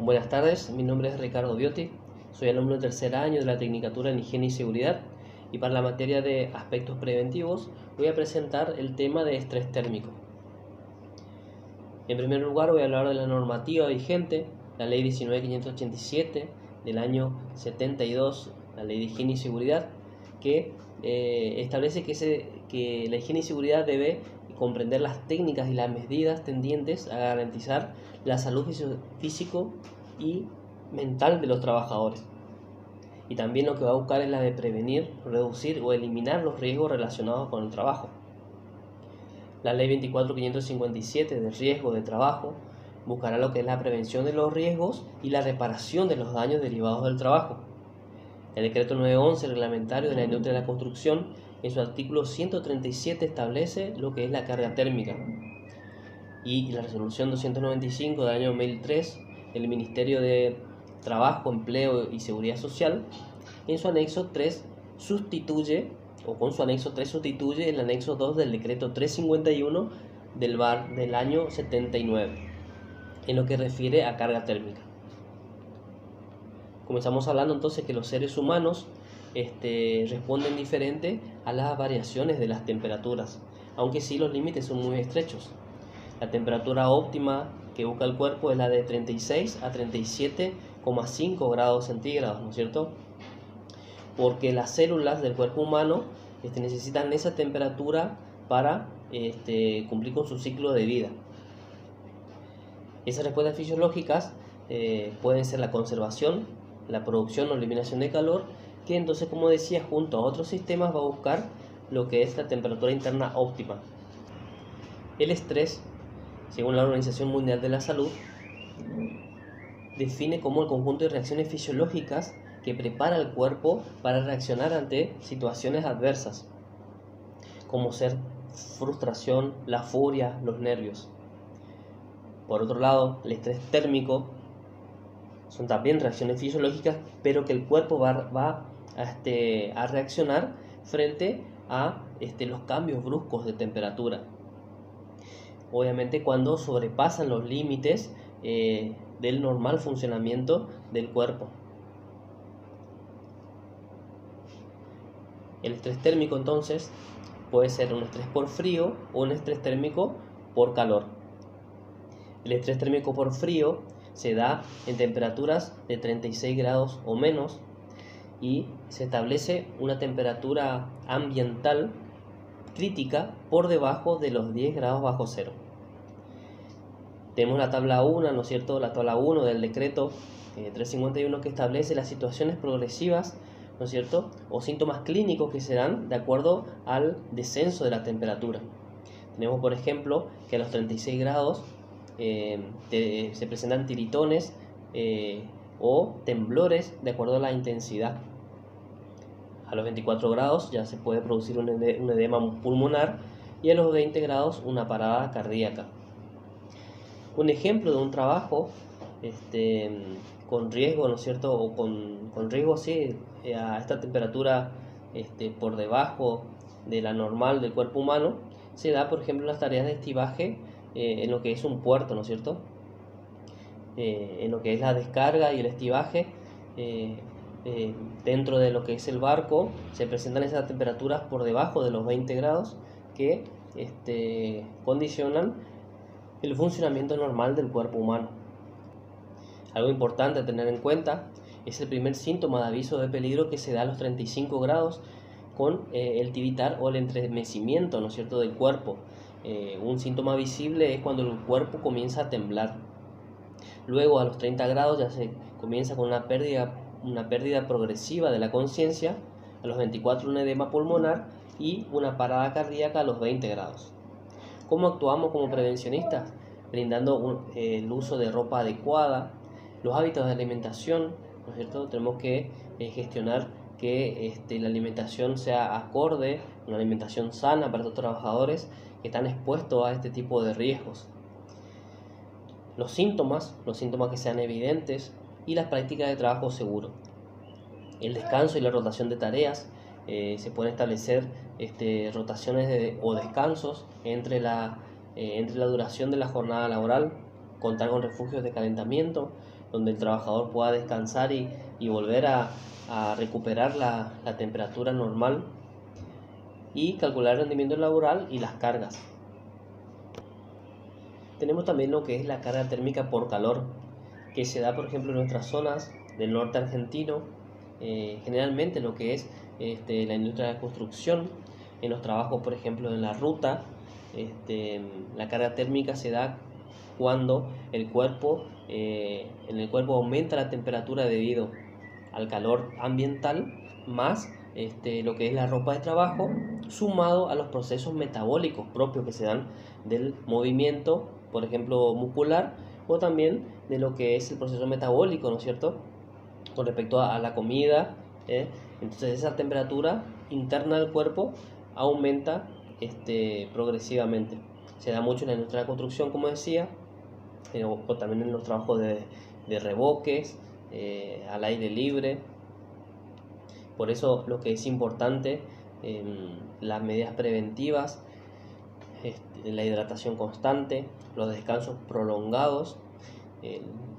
Buenas tardes, mi nombre es Ricardo Biotti, soy alumno de tercer año de la Tecnicatura en Higiene y Seguridad y para la materia de aspectos preventivos voy a presentar el tema de estrés térmico. En primer lugar voy a hablar de la normativa vigente, la Ley 19.587 del año 72, la Ley de Higiene y Seguridad, que establece que la higiene y seguridad debe comprender las técnicas y las medidas tendientes a garantizar la salud físico y mental de los trabajadores. Y también lo que va a buscar es la de prevenir, reducir o eliminar los riesgos relacionados con el trabajo. La Ley 24.557 de riesgo de trabajo buscará lo que es la prevención de los riesgos y la reparación de los daños derivados del trabajo. El decreto 911 reglamentario de la industria de la construcción, en su artículo 137 establece lo que es la carga térmica. Y la resolución 295 del año 2003 del Ministerio de Trabajo, Empleo y Seguridad Social, en su anexo 3 sustituye el anexo 2 del decreto 351 del VAR del año 79, en lo que refiere a carga térmica. Comenzamos hablando entonces que los seres humanos responden diferente a las variaciones de las temperaturas, aunque sí los límites son muy estrechos. La temperatura óptima que busca el cuerpo es la de 36 a 37,5 grados centígrados, ¿no es cierto? Porque las células del cuerpo humano necesitan esa temperatura para cumplir con su ciclo de vida. Esas respuestas fisiológicas pueden ser la conservación, la producción o eliminación de calor, que entonces, como decía, junto a otros sistemas va a buscar lo que es la temperatura interna óptima. El estrés, según la Organización Mundial de la Salud, define como el conjunto de reacciones fisiológicas que prepara el cuerpo para reaccionar ante situaciones adversas, como ser frustración, la furia, los nervios. Por otro lado, el estrés térmico son también reacciones fisiológicas, pero que el cuerpo va a reaccionar frente a los cambios bruscos de temperatura. Obviamente cuando sobrepasan los límites del normal funcionamiento del cuerpo. El estrés térmico entonces puede ser un estrés por frío o un estrés térmico por calor. El estrés térmico por frío se da en temperaturas de 36 grados o menos y se establece una temperatura ambiental crítica por debajo de los 10 grados bajo cero. Tenemos la tabla 1, ¿no es cierto? La tabla 1 del decreto 351 que establece las situaciones progresivas, ¿no es cierto? O síntomas clínicos que se dan de acuerdo al descenso de la temperatura. Tenemos, por ejemplo, que a los 36 grados se presentan tiritones o temblores de acuerdo a la intensidad. A los 24 grados ya se puede producir un edema pulmonar y a los 20 grados una parada cardíaca. Un ejemplo de un trabajo con riesgo, ¿no es cierto? O con riesgo, sí, a esta temperatura por debajo de la normal del cuerpo humano, se da, por ejemplo, las tareas de estibaje en lo que es un puerto, ¿no es cierto? En lo que es la descarga y el estibaje, dentro de lo que es el barco, se presentan esas temperaturas por debajo de los 20 grados que condicionan el funcionamiento normal del cuerpo humano. Algo importante a tener en cuenta es el primer síntoma de aviso de peligro que se da a los 35 grados con el tiritar o el estremecimiento, ¿no es cierto?, del cuerpo. Un síntoma visible es cuando el cuerpo comienza a temblar. Luego a los 30 grados ya se comienza con una pérdida progresiva de la conciencia, a los 24 un edema pulmonar y una parada cardíaca a los 20 grados. ¿Cómo actuamos como prevencionistas? Brindando el uso de ropa adecuada, los hábitos de alimentación, ¿no es cierto? Tenemos que gestionar que la alimentación sea acorde, una alimentación sana para los trabajadores que están expuestos a este tipo de riesgos. Los síntomas que sean evidentes y las prácticas de trabajo seguro. El descanso y la rotación de tareas. Se pueden establecer rotaciones o descansos entre la duración de la jornada laboral. contar con refugios de calentamiento, donde el trabajador pueda descansar y volver a recuperar la temperatura normal, y calcular el rendimiento laboral y las cargas. Tenemos también lo que es la carga térmica por calor, que se da por ejemplo en nuestras zonas del norte argentino, generalmente lo que es la industria de la construcción, en los trabajos por ejemplo en la ruta. La carga térmica se da cuando en el cuerpo aumenta la temperatura debido al calor ambiental, más lo que es la ropa de trabajo, sumado a los procesos metabólicos propios que se dan del movimiento, por ejemplo muscular, o también de lo que es el proceso metabólico, ¿no es cierto?, con respecto a la comida. Entonces esa temperatura interna del cuerpo aumenta progresivamente. Se da mucho en la industria de la construcción, como decía, o también en los trabajos de revoques, al aire libre. Por eso lo que es importante, las medidas preventivas, la hidratación constante, los descansos prolongados,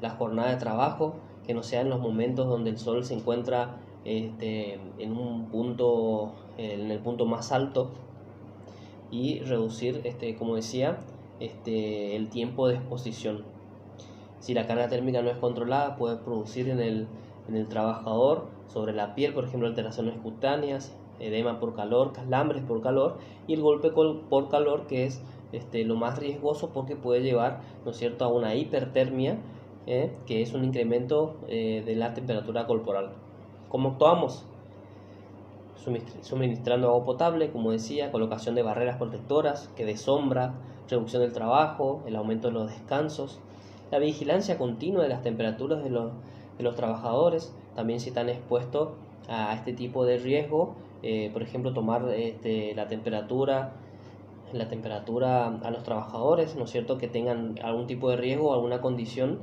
la jornada de trabajo, que no sea en los momentos donde el sol se encuentra en el punto más alto, y reducir, como decía, el tiempo de exposición. Si la carga térmica no es controlada, puede producir en el trabajador, sobre la piel, por ejemplo, alteraciones cutáneas, edema por calor, calambres por calor, y el golpe por calor, que es lo más riesgoso, porque puede llevar, ¿no es cierto?, a una hipertermia, que es un incremento de la temperatura corporal. ¿Cómo actuamos? Suministrando agua potable, como decía, colocación de barreras protectoras que dé sombra, reducción del trabajo, el aumento de los descansos, la vigilancia continua de las temperaturas de los trabajadores, también si están expuestos a este tipo de riesgo, por ejemplo, tomar la temperatura a los trabajadores, ¿no es cierto?, que tengan algún tipo de riesgo o alguna condición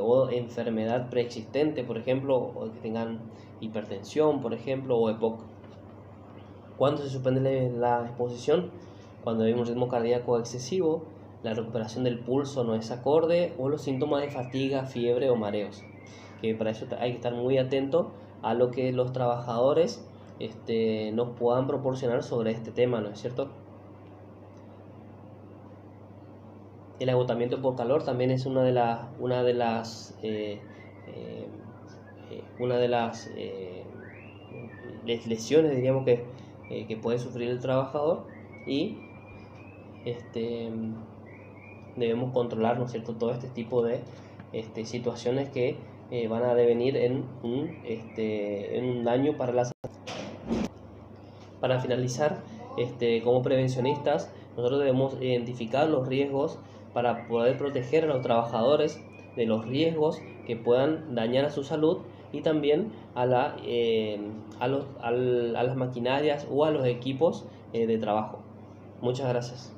o enfermedad preexistente, por ejemplo, o que tengan hipertensión, por ejemplo, o EPOC. ¿Cuándo se suspende la exposición? Cuando hay un ritmo cardíaco excesivo, la recuperación del pulso no es acorde, o los síntomas de fatiga, fiebre o mareos. Que para eso hay que estar muy atento a lo que los trabajadores nos puedan proporcionar sobre este tema, ¿no es cierto? El agotamiento por calor también es una de las lesiones, diríamos, que puede sufrir el trabajador, y debemos controlar, ¿no es cierto?, todo este tipo de situaciones que van a devenir en un daño para la salud. Para finalizar, como prevencionistas, nosotros debemos identificar los riesgos para poder proteger a los trabajadores de los riesgos que puedan dañar a su salud, y también a las maquinarias o a los equipos de trabajo. Muchas gracias.